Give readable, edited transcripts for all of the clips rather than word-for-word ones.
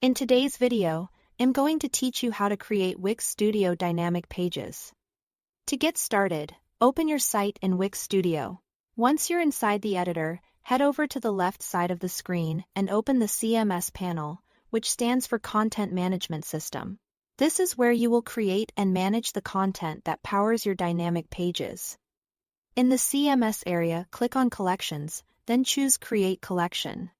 In today's video, I'm going to teach you how to create Wix Studio dynamic pages. To get started, open your site in Wix Studio. Once you're inside the editor, head over to the left side of the screen and open the CMS panel, which stands for Content Management System. This is where you will create and manage the content that powers your dynamic pages. In the CMS area, click on Collections, then choose Create Collection.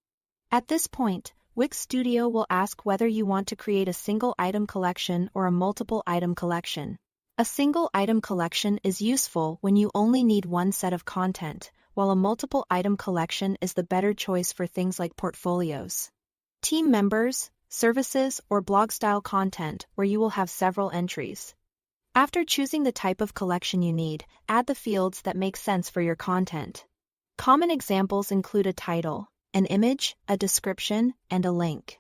At this point, Wix Studio will ask whether you want to create a single item collection or a multiple item collection. A single item collection is useful when you only need one set of content, while a multiple item collection is the better choice for things like portfolios, team members, services, or blog-style content where you will have several entries. After choosing the type of collection you need, add the fields that make sense for your content. Common examples include a title, an image, a description, and a link.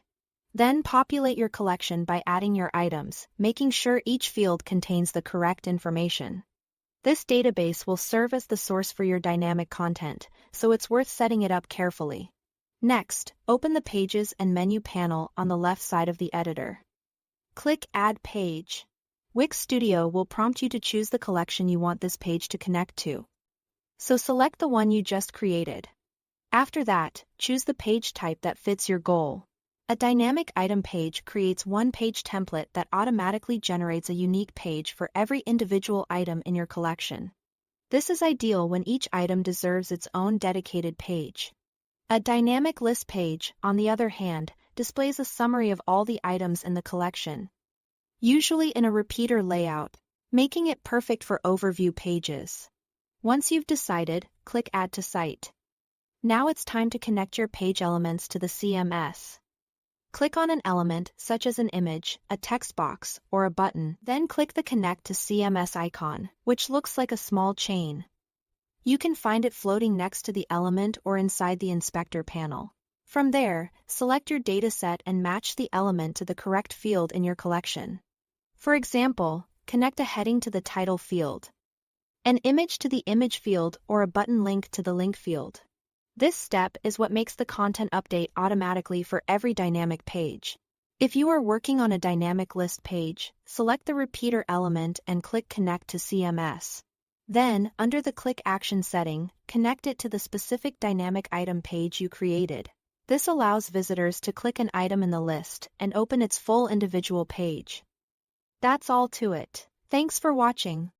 Then populate your collection by adding your items, making sure each field contains the correct information. This database will serve as the source for your dynamic content, so it's worth setting it up carefully. Next, open the Pages and Menu panel on the left side of the editor. Click Add Page. Wix Studio will prompt you to choose the collection you want this page to connect to. So select the one you just created. After that, choose the page type that fits your goal. A dynamic item page creates one page template that automatically generates a unique page for every individual item in your collection. This is ideal when each item deserves its own dedicated page. A dynamic list page, on the other hand, displays a summary of all the items in the collection, usually in a repeater layout, making it perfect for overview pages. Once you've decided, click Add to Site. Now it's time to connect your page elements to the CMS. Click on an element such as an image, a text box, or a button, then click the Connect to CMS icon, which looks like a small chain. You can find it floating next to the element or inside the inspector panel. From there, select your dataset and match the element to the correct field in your collection. For example, connect a heading to the title field, an image to the image field, or a button link to the link field. This step is what makes the content update automatically for every dynamic page. If you are working on a dynamic list page, select the repeater element and click Connect to CMS. Then, under the Click Action setting, connect it to the specific dynamic item page you created. This allows visitors to click an item in the list and open its full individual page. That's all to it. Thanks for watching.